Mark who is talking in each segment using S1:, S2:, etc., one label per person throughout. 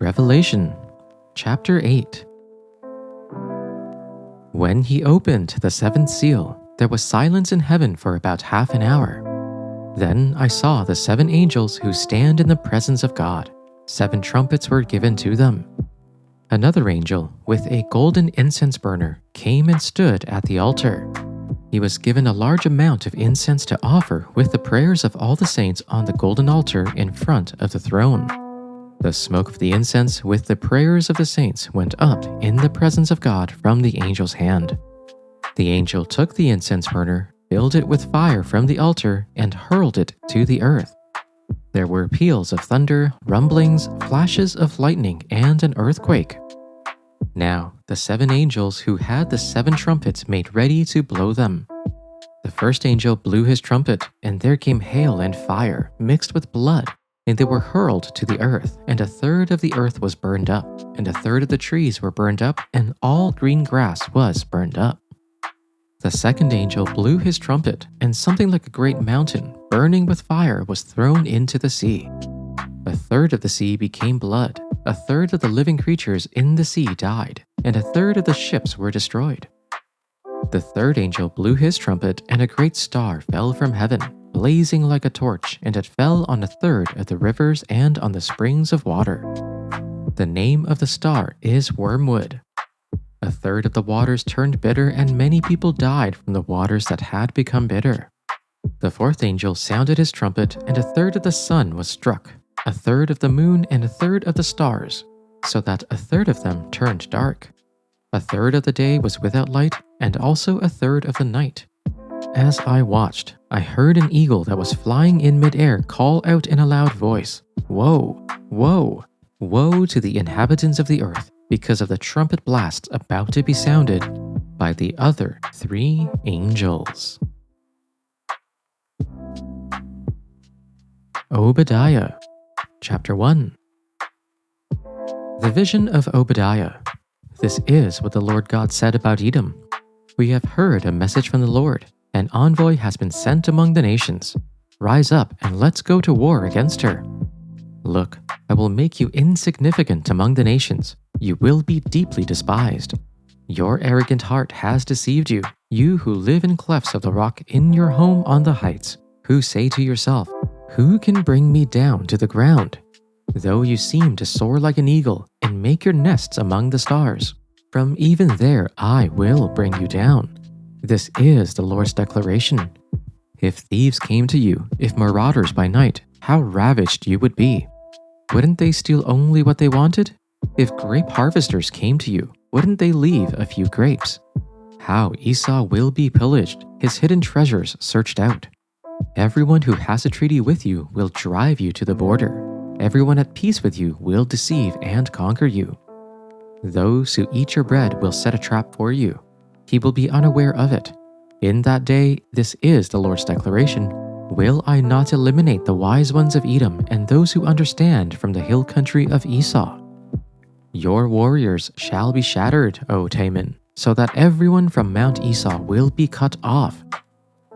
S1: Revelation Chapter 8. When he opened the seventh seal, there was silence in heaven for about half an hour. Then I saw the 7 angels who stand in the presence of God. 7 trumpets were given to them. Another angel, with a golden incense burner, came and stood at the altar. He was given a large amount of incense to offer with the prayers of all the saints on the golden altar in front of the throne. The smoke of the incense with the prayers of the saints went up in the presence of God from the angel's hand. The angel took the incense burner, filled it with fire from the altar, and hurled it to the earth. There were peals of thunder, rumblings, flashes of lightning, and an earthquake. Now the 7 angels who had the 7 trumpets made ready to blow them. The first angel blew his trumpet, and there came hail and fire mixed with blood, and they were hurled to the earth, and 1/3 of the earth was burned up, and 1/3 of the trees were burned up, and all green grass was burned up. The second angel blew his trumpet, and something like a great mountain, burning with fire, was thrown into the sea. 1/3 of the sea became blood, 1/3 of the living creatures in the sea died, and 1/3 of the ships were destroyed. The third angel blew his trumpet, and a great star fell from heaven, blazing like a torch, and it fell on 1/3 of the rivers and on the springs of water. The name of the star is Wormwood. 1/3 of the waters turned bitter, and many people died from the waters that had become bitter. The fourth angel sounded his trumpet, and 1/3 of the sun was struck, 1/3 of the moon, and 1/3 of the stars, so that 1/3 of them turned dark. 1/3 of the day was without light, and also 1/3 of the night. As I watched, I heard an eagle that was flying in midair call out in a loud voice, "Woe! Woe! Woe to the inhabitants of the earth, because of the trumpet blasts about to be sounded by the other 3 angels." Obadiah Chapter 1. The vision of Obadiah. This is what the Lord God said about Edom. We have heard a message from the Lord. An envoy has been sent among the nations. Rise up and let's go to war against her. Look, I will make you insignificant among the nations. You will be deeply despised. Your arrogant heart has deceived you, you who live in clefts of the rock in your home on the heights, who say to yourself, "Who can bring me down to the ground?" Though you seem to soar like an eagle and make your nests among the stars, from even there I will bring you down. This is the Lord's declaration. If thieves came to you, if marauders by night, how ravaged you would be. Wouldn't they steal only what they wanted? If grape harvesters came to you, wouldn't they leave a few grapes? How Esau will be pillaged, his hidden treasures searched out. Everyone who has a treaty with you will drive you to the border. Everyone at peace with you will deceive and conquer you. Those who eat your bread will set a trap for you. He will be unaware of it. In that day, this is the Lord's declaration, will I not eliminate the wise ones of Edom and those who understand from the hill country of Esau? Your warriors shall be shattered, O Taman, so that everyone from Mount Esau will be cut off.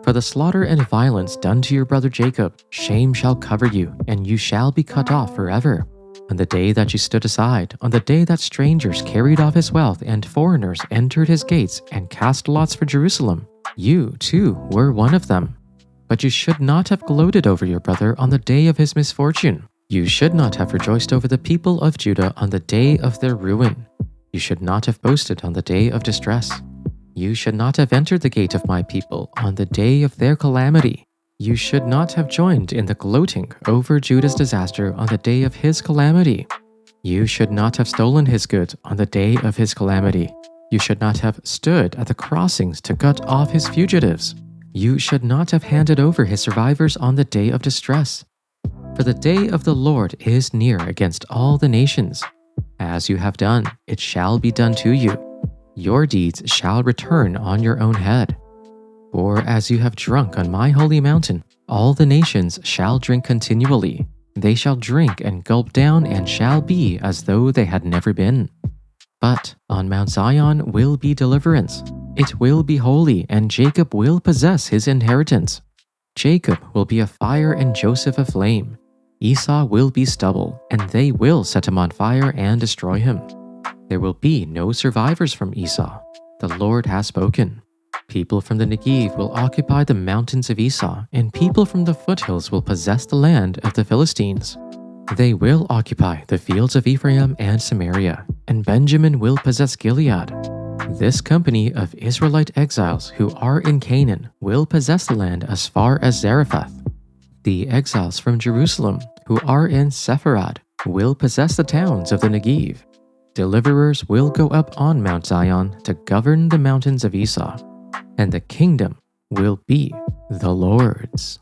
S1: For the slaughter and violence done to your brother Jacob, shame shall cover you, and you shall be cut off forever. On the day that you stood aside, on the day that strangers carried off his wealth and foreigners entered his gates and cast lots for Jerusalem, you too were one of them. But you should not have gloated over your brother on the day of his misfortune. You should not have rejoiced over the people of Judah on the day of their ruin. You should not have boasted on the day of distress. You should not have entered the gate of my people on the day of their calamity. You should not have joined in the gloating over Judah's disaster on the day of his calamity. You should not have stolen his goods on the day of his calamity. You should not have stood at the crossings to cut off his fugitives. You should not have handed over his survivors on the day of distress. For the day of the Lord is near against all the nations. As you have done, it shall be done to you. Your deeds shall return on your own head. For as you have drunk on my holy mountain, all the nations shall drink continually. They shall drink and gulp down and shall be as though they had never been. But on Mount Zion will be deliverance. It will be holy, and Jacob will possess his inheritance. Jacob will be a fire and Joseph a flame. Esau will be stubble, and they will set him on fire and destroy him. There will be no survivors from Esau. The Lord has spoken. People from the Negev will occupy the mountains of Esau, and people from the foothills will possess the land of the Philistines. They will occupy the fields of Ephraim and Samaria, and Benjamin will possess Gilead. This company of Israelite exiles who are in Canaan will possess the land as far as Zarephath. The exiles from Jerusalem who are in Sepharad will possess the towns of the Negev. Deliverers will go up on Mount Zion to govern the mountains of Esau, and the kingdom will be the Lord's.